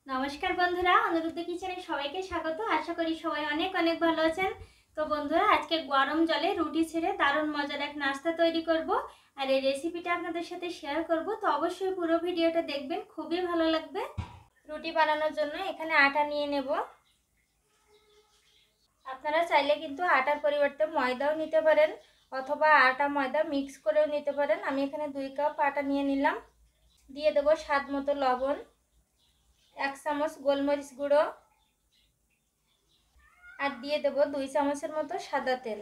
নমস্কার বন্ধুরা, অনুরুদ্ধ কিচেনে সবাইকে স্বাগত। আশা করি সবাই অনেক অনেক ভালো আছেন। তো বন্ধুরা, আজকে গরম জলে রুটি ছেড়ে দারুণ মজার এক নাস্তা তৈরি করব, আর এই রেসিপিটা আপনাদের সাথে শেয়ার করব। তো অবশ্যই পুরো ভিডিওটা দেখবেন, খুবই ভালো লাগবে। রুটি বানানোর জন্য এখানে আটা নিয়ে নেব। আপনারা চাইলে কিন্তু আটার পরিবর্তে ময়দাও নিতে পারেন, অথবা আটা ময়দা মিক্স করেও নিতে পারেন। আমি এখানে 2 কাপ আটা নিয়ে নিলাম। দিয়ে দেব স্বাদ মতো লবণ, 1 চামচ গোলমরিচ গুঁড়ো, আর দিয়ে দেব 2 চামচের মতো সাদা তেল।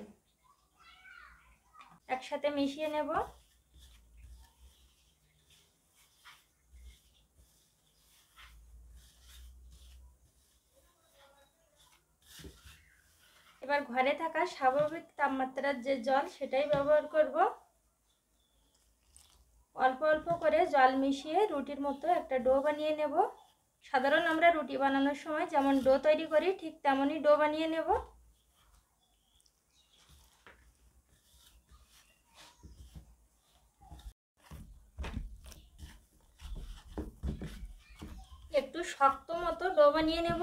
একসাথে মিশিয়ে নেব। এবার ঘরে থাকা স্বাভাবিক তাপমাত্রার যে জল, সেটাই ব্যবহার করব। অল্প অল্প করে জল মিশিয়ে রুটির মতো একটা ডো বানিয়ে নেব। সাধারণ আমরা রুটি বানানোর সময় যেমন ডো তৈরি করি, ঠিক তেমনই ডো বানিয়ে নেব। একটু শক্ত মতো ডো বানিয়ে নেব।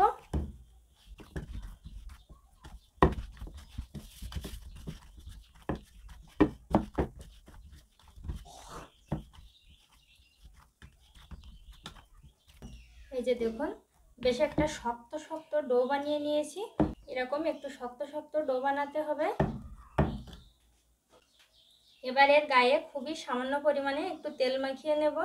এই যে দেখুন, বেশ একটা শক্ত শক্ত ডো বানিয়ে নিয়েছি। এরকম একটু শক্ত শক্ত ডো বানাতে হবে। এবার এর গায়ে খুবই সামান্য পরিমাণে একটু তেল মাখিয়ে নেব।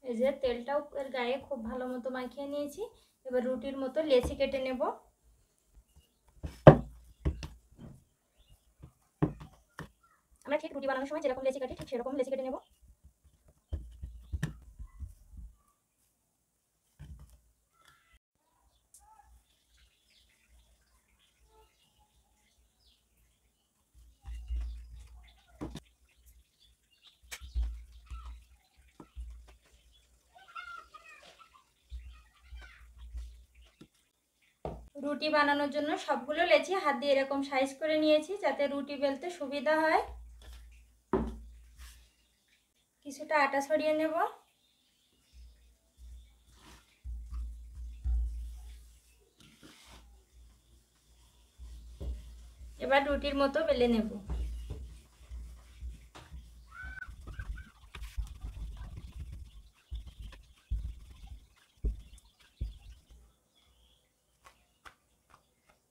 এই যে তেলটাও এর গায়ে খুব ভালো মতো মাখিয়ে নিয়েছি। এবার রুটির মতো লেচি কেটে নেব। আমরা ঠিক রুটি বানানোর সময় যেরকম লেচি কাটি, ঠিক সেরকম লেচি কেটে নেব। রুটি বানানোর জন্য সবগুলো লেচি হাত দিয়ে এরকম সাইজ করে নিয়েছি, যাতে রুটি বেলতে সুবিধা হয়। কিছুটা আটা ছড়িয়ে নেব। এবার রুটির মতো বেলে নেব।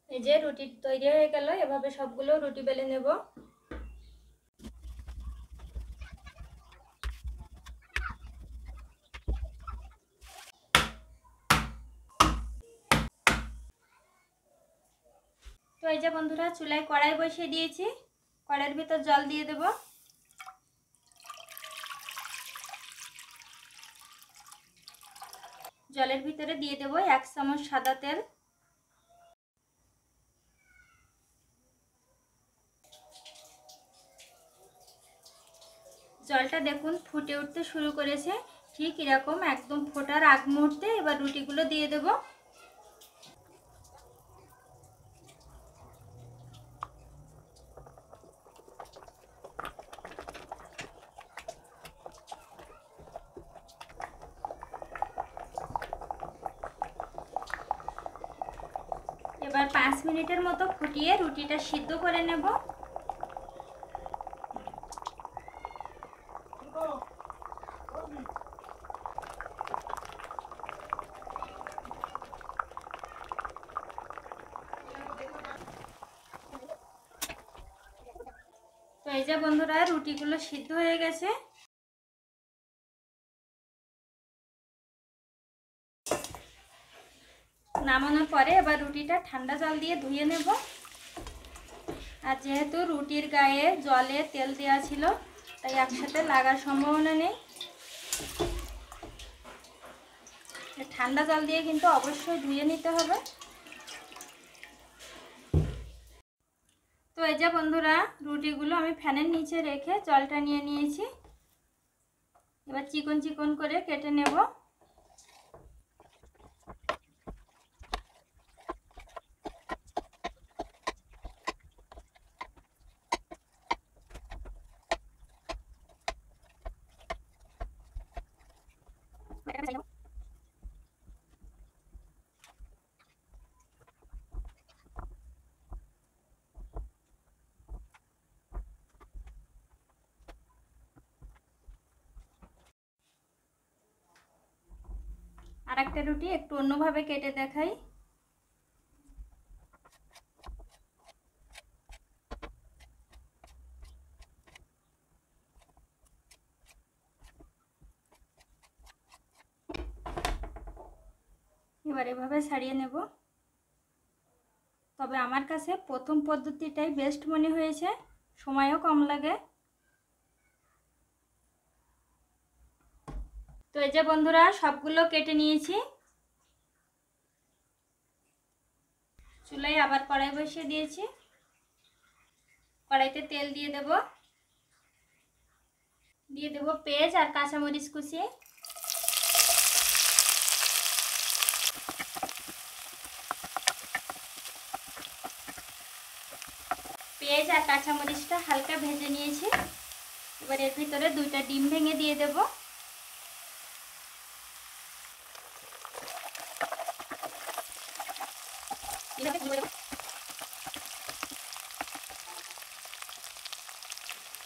এই যে রুটি তৈরি হয়ে গেল। এভাবে সবগুলো রুটি বেলে নেব। তো এই যে বন্ধুরা, চুলায় কড়াই বসিয়ে দিয়েছি। কড়াইয়ের ভিতর জল দিয়ে দেব। জলের ভিতরে দিয়ে দেব 1 চামচ সাদা তেল। জলটা দেখুন ফুটে উঠতে শুরু করেছে। ঠিক এরকম একদম ফোটার আগ মুহূর্তে এবার রুটিগুলো দিয়ে দেব। এবার 5 মিনিটের মতো ফুটিয়ে রুটিটা সিদ্ধ করে নেব। তো এই যে বন্ধুরা, রুটিগুলো সিদ্ধ হয়ে গেছে। নামানোর পরে এবার রুটিটা ঠান্ডা জল দিয়ে ধুয়ে নেব। আর যেহেতু রুটির গায়ে জলে তেল দেওয়া ছিল, তাই একসাথে লাগার সম্ভাবনা নেই। ঠান্ডা জল দিয়ে কিন্তু অবশ্যই ধুয়ে নিতে হবে। তো এই যে বন্ধুরা, রুটিগুলো আমি ফ্যানের নিচে রেখে জলটা নিয়ে নিয়েছি। এবার চিকন চিকন করে কেটে নেব। আরেকটা রুটি একটু অন্যভাবে কেটে দেখাই। এবার এভাবে ছাড়িয়ে নেব। তবে আমার কাছে প্রথম পদ্ধতিটাই বেস্ট মনে হয়েছে, সময়ও কম লাগে। তো এই যে বন্ধুরা সবগুলো কেটে নিয়েছি। চুলায় আবার কড়াই বসিয়ে দিয়েছি। কড়াইতে তেল দিয়ে দেব পেঁয়াজ আর কাঁচামরিচ কুচি। পেঁয়াজ আর কাঁচামরিচটা হালকা ভেজে নিয়েছি। এবার এর ভিতরে 2টা ডিম ভেঙে দিয়ে দেব।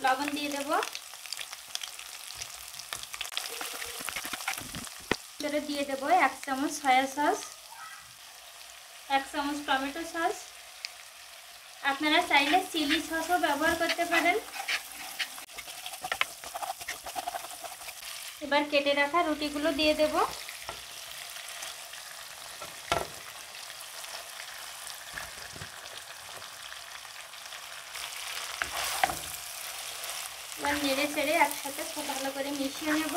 লবণ দিয়ে দেব। ভিতরে দিয়ে দেব 1 চামচ সয়া সস, 1 চামচ টমেটো সস। আপনারা চাইলে চিলি সসও ব্যবহার করতে পারেন। এবার কেটে রাখা রুটিগুলো দিয়ে দেব। এবার নেড়ে চেড়ে একসাথে খুব ভালো করে মিশিয়ে নেব।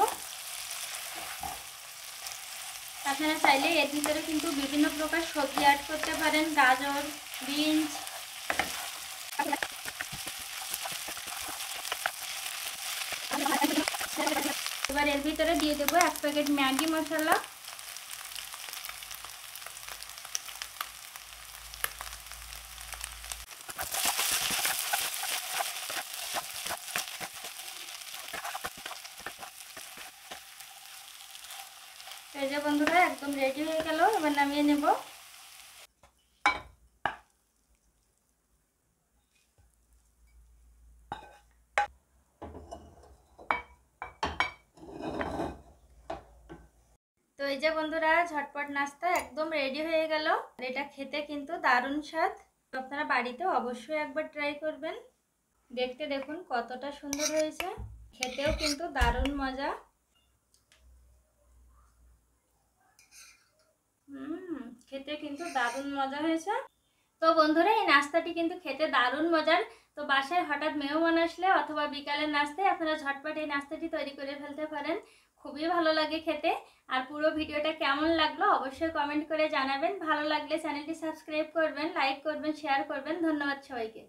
আপনারা চাইলে এর ভিতরে কিন্তু বিভিন্ন প্রকার সবজি অ্যাড করতে পারেন, গাজর, বিনস। এবার এর ভিতরে দিয়ে দেব 1 প্যাকেট ম্যাগি মশলা। এই যে বন্ধুরা একদম রেডি হয়ে গেল। এবার নামিয়ে নেব। তো এই যে বন্ধুরা ঝটপট নাস্তা একদম রেডি হয়ে গেল। এটা খেতে কিন্তু দারুণ স্বাদ। আপনারা বাড়িতে অবশ্যই একবার ট্রাই করবেন। দেখতে দেখুন কতটা সুন্দর হয়েছে, খেতেও কিন্তু দারুণ মজা। খেতে কিন্তু দারুণ মজা হয়েছে। তো বন্ধুরা এই নাস্তাটি কিন্তু খেতে দারুণ মজার। তো বাসায় হঠাৎ মেহমান আসলে অথবা বিকালের নাস্তায় আপনারা ঝটপট এই নাস্তাটি তৈরি করে ফেলতে পারেন। খুবই ভালো লাগে খেতে। আর পুরো ভিডিওটা কেমন লাগলো অবশ্যই কমেন্ট করে জানাবেন। ভালো লাগলে চ্যানেলটি সাবস্ক্রাইব করবেন, লাইক করবেন, শেয়ার করবেন। ধন্যবাদ সবাইকে।